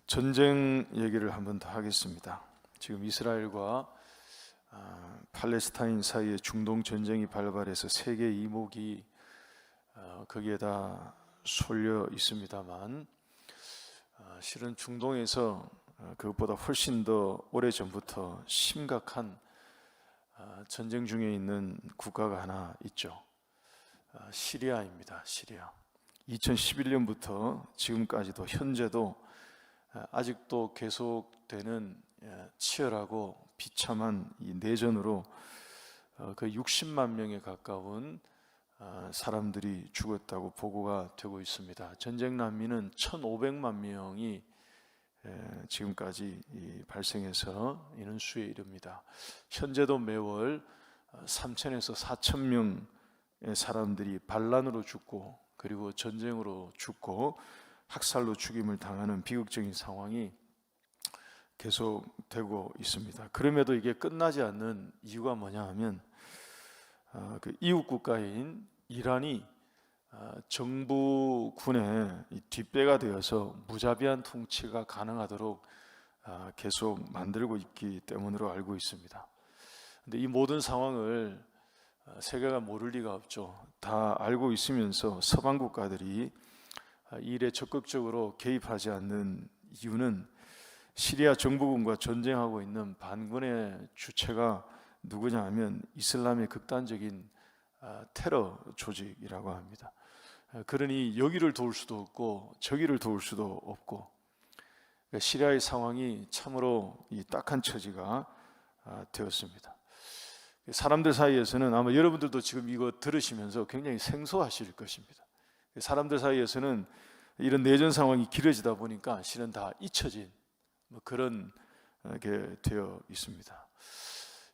전쟁 얘기를 한번 더 하겠습니다. 지금 이스라엘과 팔레스타인 사이에 중동 전쟁이 발발해서 세계 이목이 거기에다 쏠려 있습니다만, 실은 중동에서 그것보다 훨씬 더 오래전부터 심각한 전쟁 중에 있는 국가가 하나 있죠. 시리아입니다. 시리아. 2011년부터 지금까지도 현재도 아직도 계속되는 치열하고 비참한 이 내전으로 거의 60만 명에 가까운 사람들이 죽었다고 보고가 되고 있습니다. 전쟁 난민은 1,500만 명이 지금까지 발생해서 이는 수에 이릅니다. 현재도 매월 3,000에서 4,000명의 사람들이 반란으로 죽고, 그리고 전쟁으로 죽고 학살로 죽임을 당하는 비극적인 상황이 계속되고 있습니다. 그럼에도 이게 끝나지 않는 이유가 뭐냐 하면, 그 이웃 국가인 이란이 정부군의 뒷배가 되어서 무자비한 통치가 가능하도록 계속 만들고 있기 때문으로 알고 있습니다. 그런데 이 모든 상황을 세계가 모를 리가 없죠. 다 알고 있으면서 서방 국가들이 이 일에 적극적으로 개입하지 않는 이유는, 시리아 정부군과 전쟁하고 있는 반군의 주체가 누구냐 하면 이슬람의 극단적인 테러 조직이라고 합니다. 그러니 여기를 도울 수도 없고 저기를 도울 수도 없고, 시리아의 상황이 참으로 이 딱한 처지가 되었습니다. 사람들 사이에서는, 아마 여러분들도 지금 이거 들으시면서 굉장히 생소하실 것입니다. 사람들 사이에서는 이런 내전 상황이 길어지다 보니까 실은 다 잊혀진 그런 게 되어 있습니다.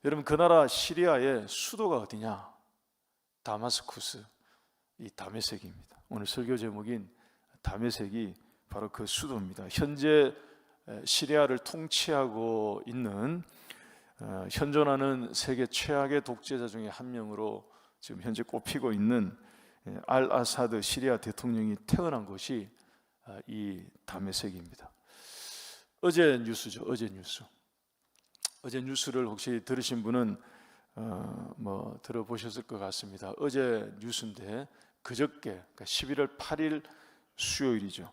여러분, 그 나라 시리아의 수도가 어디냐? 다마스쿠스, 이 다메섹입니다. 오늘 설교 제목인 다메섹이 바로 그 수도입니다. 현재 시리아를 통치하고 있는, 현존하는 세계 최악의 독재자 중에 한 명으로 지금 현재 꼽히고 있는 알 아사드 시리아 대통령이 태어난 곳이 이 다메섹입니다. 어제 뉴스죠. 어제 뉴스를 혹시 들으신 분은 들어보셨을 것 같습니다. 어제 뉴스인데, 그저께, 그러니까 11월 8일 수요일이죠.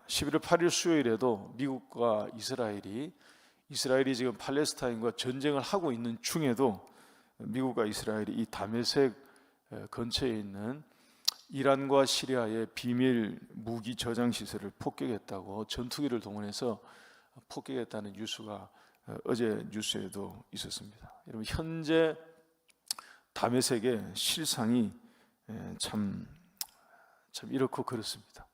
11월 8일 수요일에도 미국과 이스라엘이 지금 팔레스타인과 전쟁을 하고 있는 중에도 미국과 이스라엘이 이 다메섹 근처에 있는 이란과 시리아의 비밀 무기 저장 시설을 폭격했다고, 전투기를 동원해서 폭격했다는 뉴스가 어제 뉴스에도 있었습니다. 여러분, 현재 다메섹의 실상이 참 이렇고 그렇습니다.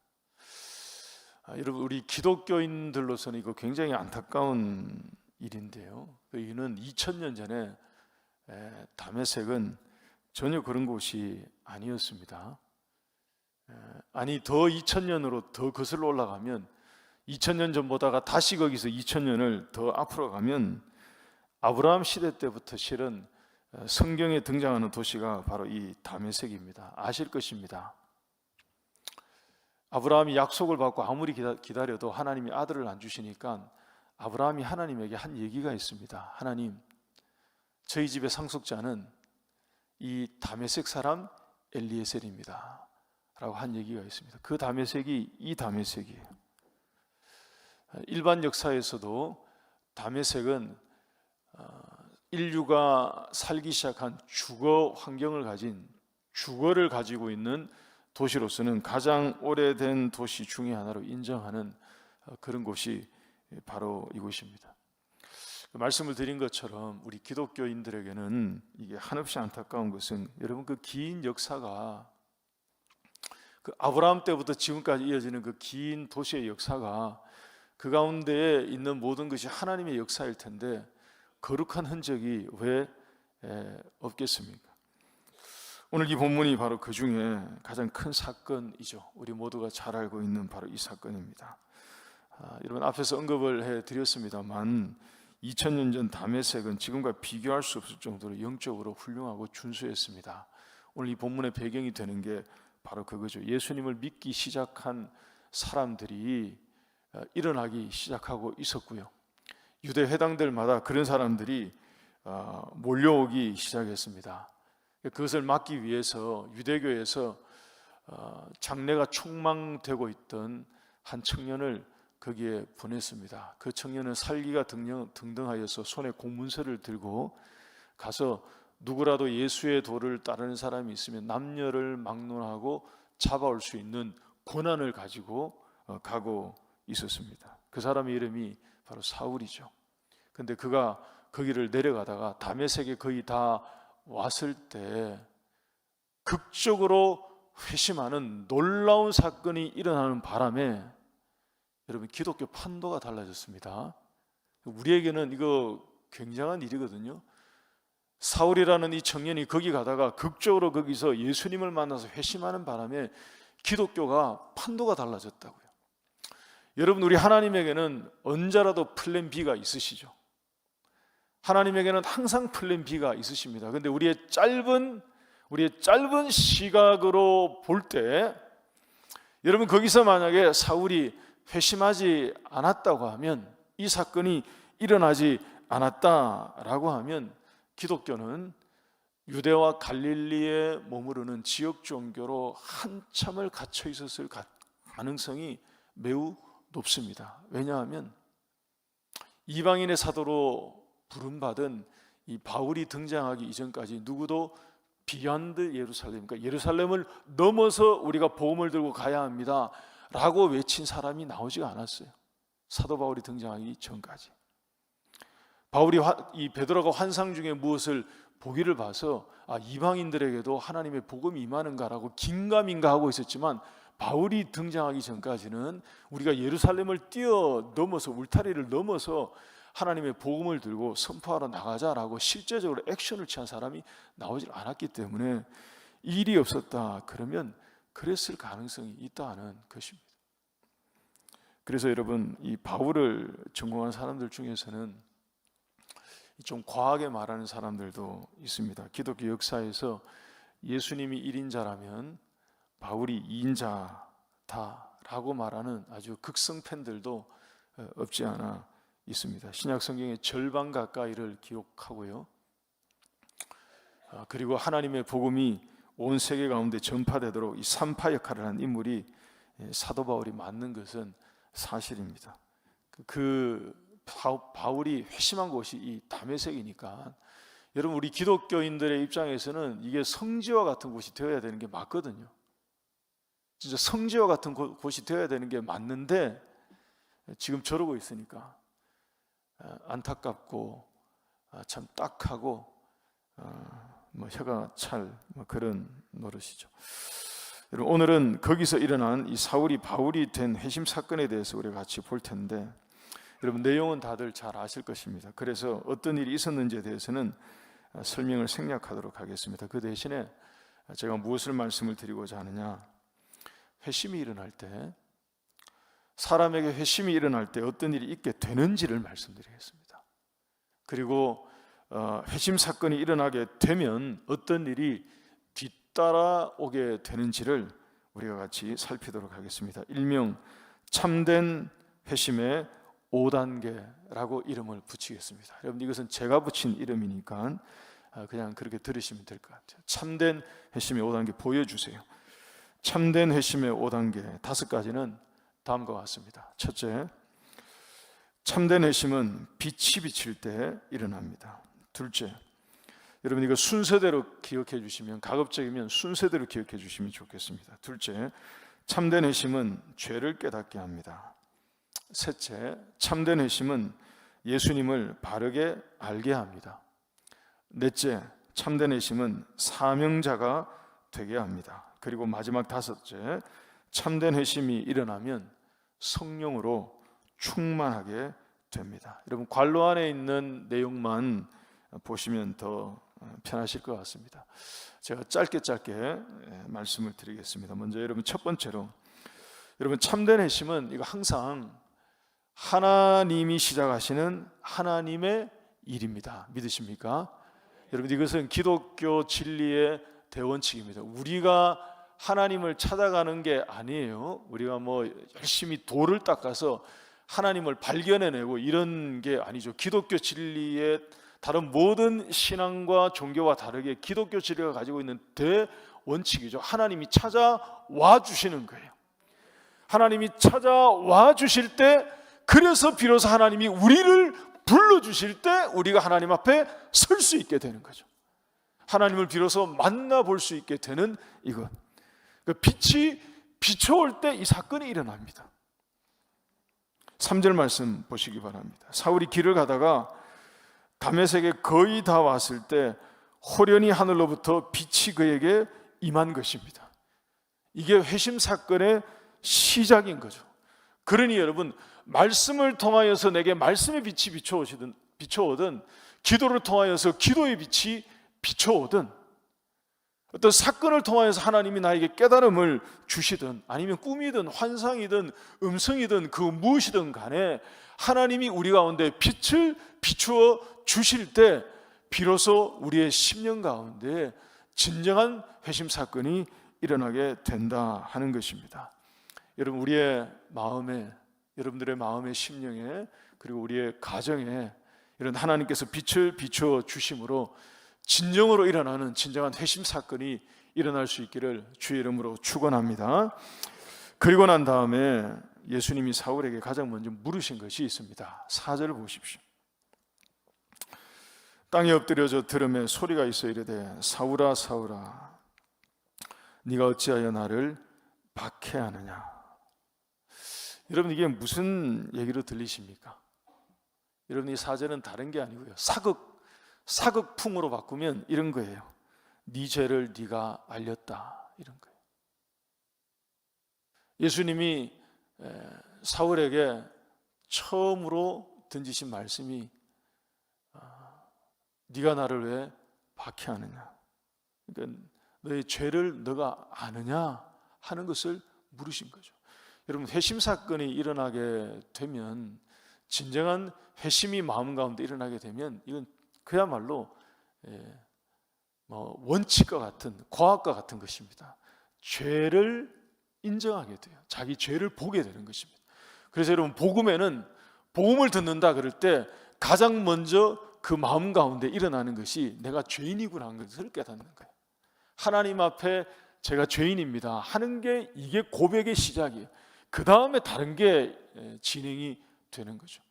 여러분, 우리 기독교인들로서는 이거 굉장히 안타까운 일인데요. 그 이유는 2000년 전에 다메섹은 전혀 그런 곳이 아니었습니다. 아니, 더 2000년으로 더 거슬러 올라가면, 2000년 전보다가 다시 거기서 2000년을 더 앞으로 가면 아브라함 시대 때부터 실은 성경에 등장하는 도시가 바로 이 다메섹입니다. 아실 것입니다. 아브라함이 약속을 받고 아무리 기다려도 하나님이 아들을 안 주시니까 아브라함이 하나님에게 한 얘기가 있습니다. 하나님, 저희 집의 상속자는 이 다메섹 사람 엘리에셀입니다 라고 한 얘기가 있습니다. 그 다메섹이 이 다메섹이에요. 일반 역사에서도 다메섹은 인류가 살기 시작한 주거 환경을 가진, 주거를 가지고 있는 도시로서는 가장 오래된 도시 중에 하나로 인정하는 그런 곳이 바로 이곳입니다. 말씀을 드린 것처럼 우리 기독교인들에게는 이게 한없이 안타까운 것은, 여러분, 그 긴 역사가, 그 아브라함 때부터 지금까지 이어지는 그 긴 도시의 역사가, 그 가운데에 있는 모든 것이 하나님의 역사일 텐데 거룩한 흔적이 왜 없겠습니까? 오늘 이 본문이 바로 그 중에 가장 큰 사건이죠. 우리 모두가 잘 알고 있는 바로 이 사건입니다. 여러분, 앞에서 언급을 해드렸습니다만 2000년 전 다메섹은 지금과 비교할 수 없을 정도로 영적으로 훌륭하고 준수했습니다. 오늘 이 본문의 배경이 되는 게 바로 그거죠. 예수님을 믿기 시작한 사람들이 일어나기 시작하고 있었고요. 유대 회당들마다 그런 사람들이 몰려오기 시작했습니다. 그것을 막기 위해서 유대교에서 장래가 촉망되고 있던 한 청년을 거기에 보냈습니다. 그 청년은 살기가 등등하여서 손에 공문서를 들고 가서 누구라도 예수의 도를 따르는 사람이 있으면 남녀를 막론하고 잡아올 수 있는 권한을 가지고 가고 있었습니다. 그 사람의 이름이 바로 사울이죠. 근데 그가 거기를 내려가다가 다메섹에 거의 다 왔을 때 극적으로 회심하는 놀라운 사건이 일어나는 바람에 여러분 기독교 판도가 달라졌습니다. 우리에게는 이거 굉장한 일이거든요. 사울이라는 이 청년이 거기 가다가 극적으로 거기서 예수님을 만나서 회심하는 바람에 기독교가 판도가 달라졌다고요. 여러분, 우리 하나님에게는 언제라도 플랜 B가 있으시죠. 하나님에게는 항상 플랜 B가 있으십니다. 그런데 우리의 짧은 시각으로 볼 때, 여러분, 거기서 만약에 사울이 회심하지 않았다고 하면, 이 사건이 일어나지 않았다라고 하면 기독교는 유대와 갈릴리에 머무르는 지역 종교로 한참을 갇혀 있었을 가능성이 매우 높습니다. 왜냐하면 이방인의 사도로 부름받은 이 바울이 등장하기 이전까지 누구도 비욘드 예루살렘, 그러니까 예루살렘을 넘어서 우리가 복음을 들고 가야 합니다 라고 외친 사람이 나오지가 않았어요. 사도 바울이 등장하기 전까지. 바울이 이 베드로가 환상 중에 무엇을 보기를 봐서 이방인들에게도 하나님의 복음이 임하는가라고 긴가민가 하고 있었지만, 바울이 등장하기 전까지는 우리가 예루살렘을 뛰어넘어서 울타리를 넘어서 하나님의 복음을 들고 선포하러 나가자라고 실제적으로 액션을 취한 사람이 나오지 않았기 때문에 일이 없었다 그러면 그랬을 가능성이 있다는 것입니다. 그래서 여러분, 이 바울을 전공한 사람들 중에서는 좀 과하게 말하는 사람들도 있습니다. 기독교 역사에서 예수님이 1인자라면 바울이 2인자다라고 말하는 아주 극성 팬들도 없지 않아 있습니다. 신약 성경의 절반 가까이를 기록하고요. 그리고 하나님의 복음이 온 세계 가운데 전파되도록 이 산파 역할을 한 인물이 사도 바울이 맞는 것은 사실입니다. 바울이 회심한 곳이 이 다메섹이니까 여러분, 우리 기독교인들의 입장에서는 이게 성지와 같은 곳이 되어야 되는 게 맞거든요. 진짜 성지와 같은 곳이 되어야 되는 게 맞는데 지금 저러고 있으니까 안타깝고 참 딱하고 혀가 찰 그런 노릇이죠. 여러분, 오늘은 거기서 일어난 이 사울이 바울이 된 회심 사건에 대해서 우리가 같이 볼 텐데, 여러분, 내용은 다들 잘 아실 것입니다. 그래서 어떤 일이 있었는지에 대해서는 설명을 생략하도록 하겠습니다. 그 대신에 제가 무엇을 말씀을 드리고자 하느냐, 회심이 일어날 때, 사람에게 회심이 일어날 때 어떤 일이 있게 되는지를 말씀드리겠습니다. 그리고 회심 사건이 일어나게 되면 어떤 일이 뒤따라오게 되는지를 우리가 같이 살피도록 하겠습니다. 일명 참된 회심의 5단계라고 이름을 붙이겠습니다. 여러분, 이것은 제가 붙인 이름이니까 그냥 그렇게 들으시면 될 것 같아요. 참된 회심의 5단계 보여주세요. 참된 회심의 5단계 5가지는 다음과 같습니다. 첫째, 참된 회심은 빛이 비칠 때 일어납니다. 둘째, 여러분, 이거 순서대로 기억해 주시면, 가급적이면 순서대로 기억해 주시면 좋겠습니다. 둘째, 참된 회심은 죄를 깨닫게 합니다. 셋째, 참된 회심은 예수님을 바르게 알게 합니다. 넷째, 참된 회심은 사명자가 되게 합니다. 그리고 마지막 다섯째, 참된 회심이 일어나면 성령으로 충만하게 됩니다. 여러분, 관로 안에 있는 내용만 보시면 더 편하실 것 같습니다. 제가 짧게 말씀을 드리겠습니다. 먼저 여러분, 첫 번째로, 여러분, 참된 회심은 이거 항상 하나님이 시작하시는 하나님의 일입니다. 믿으십니까? 여러분, 이것은 기독교 진리의 대원칙입니다. 우리가 하나님을 찾아가는 게 아니에요. 우리가 열심히 도를 닦아서 하나님을 발견해내고 이런 게 아니죠. 기독교 진리의 다른 모든 신앙과 종교와 다르게 기독교 진리가 가지고 있는 대원칙이죠. 하나님이 찾아와 주시는 거예요. 하나님이 찾아와 주실 때, 그래서 비로소 하나님이 우리를 불러주실 때 우리가 하나님 앞에 설 수 있게 되는 거죠. 하나님을 비로소 만나볼 수 있게 되는 이것. 빛이 비춰올 때 이 사건이 일어납니다. 3절 말씀 보시기 바랍니다. 사울이 길을 가다가 다메섹에 거의 다 왔을 때 호련히 하늘로부터 빛이 그에게 임한 것입니다. 이게 회심 사건의 시작인 거죠. 그러니 여러분, 말씀을 통하여서 내게 말씀의 빛이 비춰오든 기도를 통하여서 기도의 빛이 비춰오든, 어떤 사건을 통하여서 하나님이 나에게 깨달음을 주시든, 아니면 꿈이든 환상이든 음성이든 그 무엇이든 간에 하나님이 우리 가운데 빛을 비추어 주실 때 비로소 우리의 심령 가운데 진정한 회심 사건이 일어나게 된다 하는 것입니다. 여러분, 우리의 마음에, 여러분들의 마음의 심령에, 그리고 우리의 가정에 이런 하나님께서 빛을 비추어 주심으로 진정으로 일어나는 진정한 회심 사건이 일어날 수 있기를 주의 이름으로 축원합니다. 그리고 난 다음에 예수님이 사울에게 가장 먼저 물으신 것이 있습니다. 4절을 보십시오. 땅에 엎드려져 들음에 소리가 있어 이르되 사울아 사울아 네가 어찌하여 나를 박해하느냐. 여러분, 이게 무슨 얘기로 들리십니까? 여러분, 이 4절은 다른 게 아니고요, 사극풍으로 바꾸면 이런 거예요. 네 죄를 네가 알렸다, 이런 거예요. 예수님이 사울에게 처음으로 던지신 말씀이 네가 나를 왜 박해하느냐, 그러니까 너의 죄를 너가 아느냐 하는 것을 물으신 거죠. 여러분, 회심 사건이 일어나게 되면, 진정한 회심이 마음 가운데 일어나게 되면 이건 그야말로 원칙과 같은, 과학과 같은 것입니다. 죄를 인정하게 돼요. 자기 죄를 보게 되는 것입니다. 그래서 여러분, 복음에는, 복음을 듣는다 그럴 때 가장 먼저 그 마음 가운데 일어나는 것이 내가 죄인이구나 하는 것을 깨닫는 거예요. 하나님 앞에 제가 죄인입니다 하는 게, 이게 고백의 시작이에요. 그 다음에 다른 게 진행이 되는 거죠.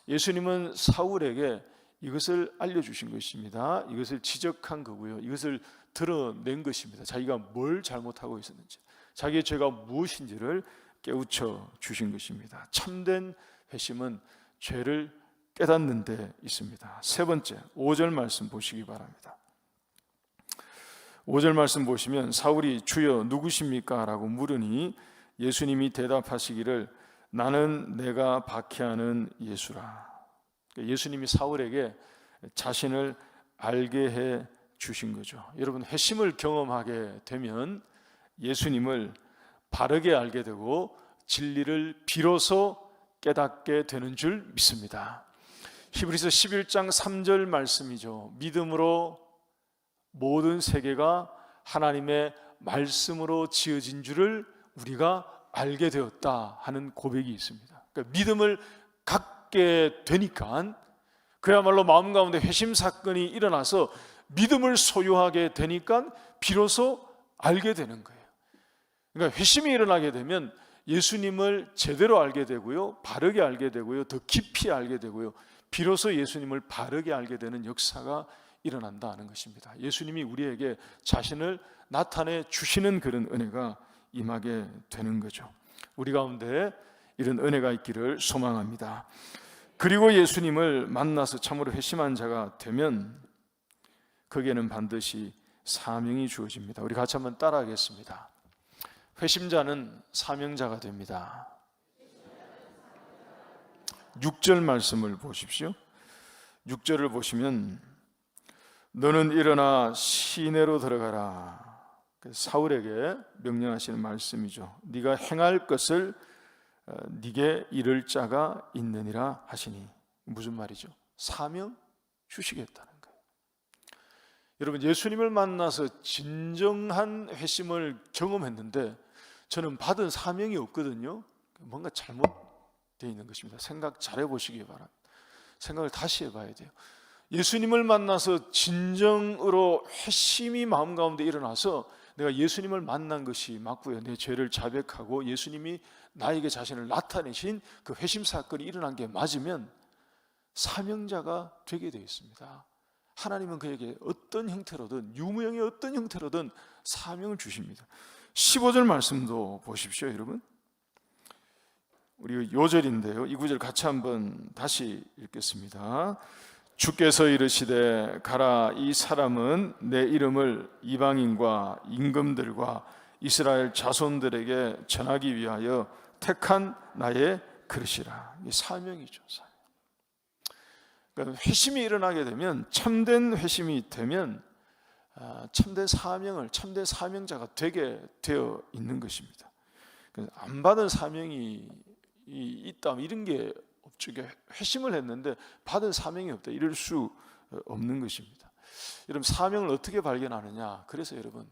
예수님은 사울에게 이것을 알려주신 것입니다. 이것을 지적한 거고요, 이것을 드러낸 것입니다. 자기가 뭘 잘못하고 있었는지, 자기의 죄가 무엇인지를 깨우쳐 주신 것입니다. 참된 회심은 죄를 깨닫는 데 있습니다. 세 번째, 5절 말씀 보시기 바랍니다. 5절 말씀 보시면 사울이 주여 누구십니까? 라고 물으니 예수님이 대답하시기를 나는 내가 박해하는 예수라. 예수님이 사울에게 자신을 알게 해 주신 거죠. 여러분, 회심을 경험하게 되면 예수님을 바르게 알게 되고 진리를 비로소 깨닫게 되는 줄 믿습니다. 히브리서 11장 3절 말씀이죠. 믿음으로 모든 세계가 하나님의 말씀으로 지어진 줄을 우리가 알게 되었다 하는 고백이 있습니다. 그러니까 믿음을 갖게 되니까, 그야말로 마음 가운데 회심 사건이 일어나서 믿음을 소유하게 되니까 비로소 알게 되는 거예요. 그러니까 회심이 일어나게 되면 예수님을 제대로 알게 되고요, 바르게 알게 되고요, 더 깊이 알게 되고요, 비로소 예수님을 바르게 알게 되는 역사가 일어난다는 것입니다. 예수님이 우리에게 자신을 나타내 주시는 그런 은혜가 임하게 되는 거죠. 우리 가운데 이런 은혜가 있기를 소망합니다. 그리고 예수님을 만나서 참으로 회심한 자가 되면 거기에는 반드시 사명이 주어집니다. 우리 같이 한번 따라하겠습니다. 회심자는 사명자가 됩니다. 6절 말씀을 보십시오. 6절을 보시면 너는 일어나 시내로 들어가라. 사울에게 명령하시는 말씀이죠. 네가 행할 것을 네게 이를 자가 있느니라 하시니. 무슨 말이죠? 사명 주시겠다는 거예요. 여러분, 예수님을 만나서 진정한 회심을 경험했는데 저는 받은 사명이 없거든요. 뭔가 되어 있는 것입니다. 생각 잘 해보시기 바랍니다. 생각을 다시 해봐야 돼요. 예수님을 만나서 진정으로 회심이 마음 가운데 일어나서 내가 예수님을 만난 것이 맞고요, 내 죄를 자백하고 예수님이 나에게 자신을 나타내신 그 회심 사건이 일어난 게 맞으면 사명자가 되게 되어 있습니다. 하나님은 그에게 어떤 형태로든, 유무형의 어떤 형태로든 사명을 주십니다. 15절 말씀도 보십시오, 여러분. 우리 요절인데요, 이 구절 같이 한번 다시 읽겠습니다. 주께서 이르시되 가라, 이 사람은 내 이름을 이방인과 임금들과 이스라엘 자손들에게 전하기 위하여 택한 나의 그릇이라. 이 사명이죠, 사명. 그러니까 회심이 일어나게 되면, 참된 회심이 되면 참된 사명을, 참된 사명자가 되게 되어 있는 것입니다. 안 받은 사명이 있다, 이런 게 없죠. 회심을 했는데 받은 사명이 없다, 이럴 수 없는 것입니다. 여러분, 사명을 어떻게 발견하느냐? 그래서 여러분,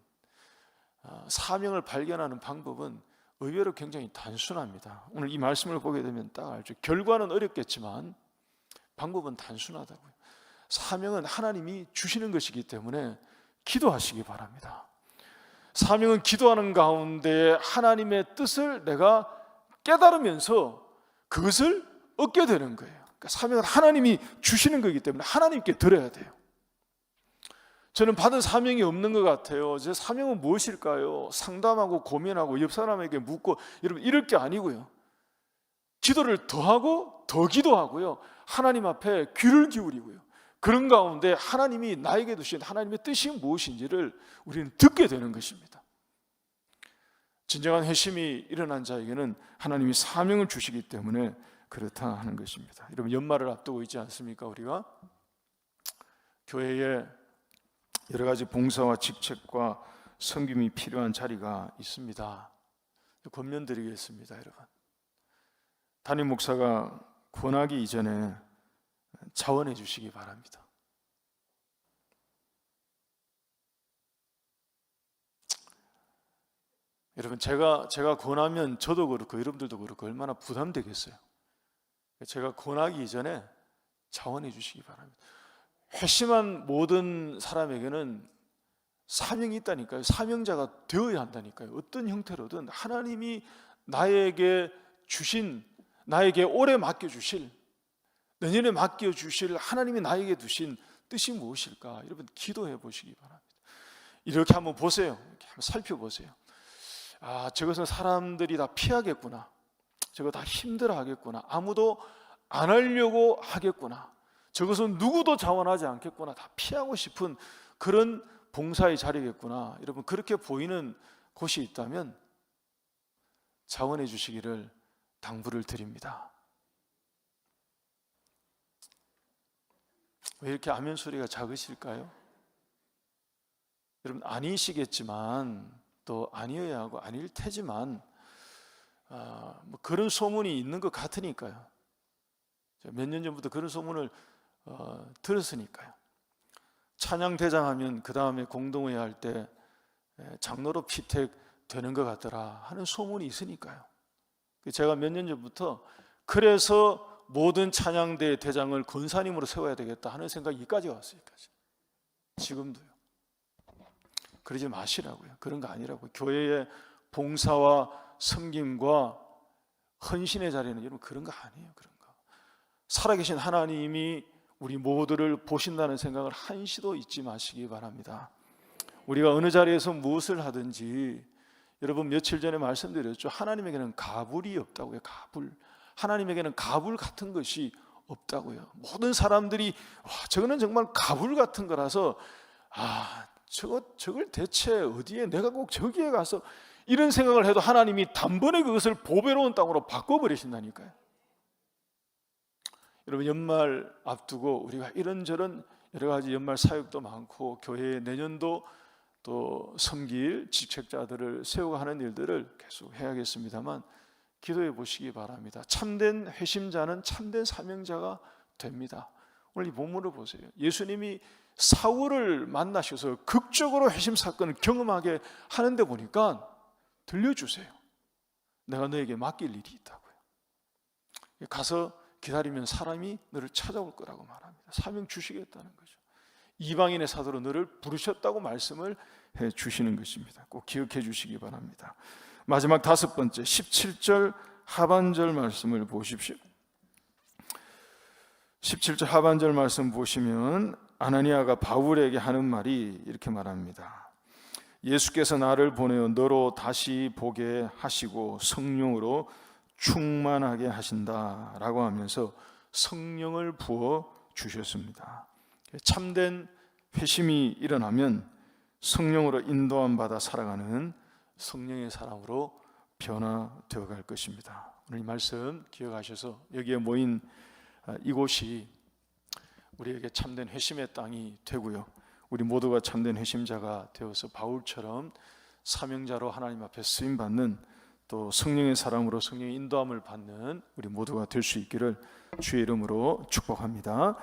사명을 발견하는 방법은 의외로 굉장히 단순합니다. 오늘 이 말씀을 보게 되면 딱 알죠. 결과는 어렵겠지만 방법은 단순하다고요. 사명은 하나님이 주시는 것이기 때문에 기도하시기 바랍니다. 사명은 기도하는 가운데 하나님의 뜻을 내가 깨달으면서 그것을 얻게 되는 거예요. 그러니까 사명은 하나님이 주시는 거기 때문에 하나님께 드려야 돼요. 저는 받은 사명이 없는 것 같아요. 제 사명은 무엇일까요? 상담하고 고민하고 옆 사람에게 묻고, 여러분, 이럴 게 아니고요. 기도를 더하고 더 기도하고요, 하나님 앞에 귀를 기울이고요, 그런 가운데 하나님이 나에게 두신 하나님의 뜻이 무엇인지를 우리는 듣게 되는 것입니다. 진정한 회심이 일어난 자에게는 하나님이 사명을 주시기 때문에 그렇다 하는 것입니다. 여러분, 연말을 앞두고 있지 않습니까? 우리가 교회에 여러 가지 봉사와 직책과 섬김이 필요한 자리가 있습니다. 권면드리겠습니다. 여러분, 담임 목사가 권하기 이전에 자원해 주시기 바랍니다. 여러분, 제가 권하면 저도 그렇고 여러분들도 그렇고 얼마나 부담되겠어요. 제가 권하기 이전에 자원해 주시기 바랍니다. 회심한 모든 사람에게는 사명이 있다니까요. 사명자가 되어야 한다니까요. 어떤 형태로든 하나님이 나에게 주신, 나에게 올해 맡겨주실, 내년에 맡겨주실 하나님이 나에게 두신 뜻이 무엇일까? 여러분, 기도해 보시기 바랍니다. 이렇게 한번 보세요. 이렇게 한번 살펴보세요. 저것은 사람들이 다 피하겠구나, 저거 다 힘들어 하겠구나, 아무도 안 하려고 하겠구나, 저것은 누구도 자원하지 않겠구나, 다 피하고 싶은 그런 봉사의 자리겠구나. 여러분, 그렇게 보이는 곳이 있다면 자원해 주시기를 당부를 드립니다. 왜 이렇게 아멘 소리가 작으실까요? 여러분, 아니시겠지만, 또 아니어야 하고 아닐 테지만 뭐 그런 소문이 있는 것 같으니까요. 몇 년 전부터 그런 소문을 들었으니까요. 찬양대장 하면 그 다음에 공동회의 할 때 장로로 피택되는 것 같더라 하는 소문이 있으니까요. 제가 몇 년 전부터 그래서 모든 찬양대 대장을 권사님으로 세워야 되겠다 하는 생각이 이까지 왔어요. 지금도요. 그러지 마시라고요. 그런 거 아니라고요. 교회의 봉사와 섬김과 헌신의 자리는 여러분 그런 거 아니에요. 그런 거. 살아계신 하나님이 우리 모두를 보신다는 생각을 한시도 잊지 마시기 바랍니다. 우리가 어느 자리에서 무엇을 하든지, 여러분 며칠 전에 말씀드렸죠. 하나님에게는 가불이 없다고요. 가불. 하나님에게는 가불 같은 것이 없다고요. 모든 사람들이 저거는 정말 가불 같은 거라서 저걸 대체 어디에, 내가 꼭 저기에 가서 이런 생각을 해도 하나님이 단번에 그것을 보배로운 땅으로 바꿔버리신다니까요. 여러분, 연말 앞두고 우리가 이런저런 여러 가지 연말 사역도 많고 교회에 내년도 또 섬길 직책자들을 세우고 하는 일들을 계속 해야겠습니다만 기도해 보시기 바랍니다. 참된 회심자는 참된 사명자가 됩니다. 오늘 이 본문을 보세요. 예수님이 사울을 만나셔서 극적으로 회심 사건을 경험하게 하는데 보니까 들려주세요. 내가 너에게 맡길 일이 있다고요. 가서 기다리면 사람이 너를 찾아올 거라고 말합니다. 사명 주시겠다는 거죠. 이방인의 사도로 너를 부르셨다고 말씀을 해 주시는 것입니다. 꼭 기억해 주시기 바랍니다. 마지막 5번째 17절 하반절 말씀을 보십시오. 17절 하반절 말씀 보시면 아나니아가 바울에게 하는 말이 이렇게 말합니다. 예수께서 나를 보내어 너로 다시 보게 하시고 성령으로 충만하게 하신다라고 하면서 성령을 부어 주셨습니다. 참된 회심이 일어나면 성령으로 인도함 받아 살아가는 성령의 사람으로 변화되어 갈 것입니다. 오늘 이 말씀 기억하셔서 여기에 모인 이곳이 우리에게 참된 회심의 땅이 되고요, 우리 모두가 참된 회심자가 되어서 바울처럼 사명자로 하나님 앞에 쓰임받는, 또 성령의 사람으로 성령의 인도함을 받는 우리 모두가 될 수 있기를 주의 이름으로 축복합니다.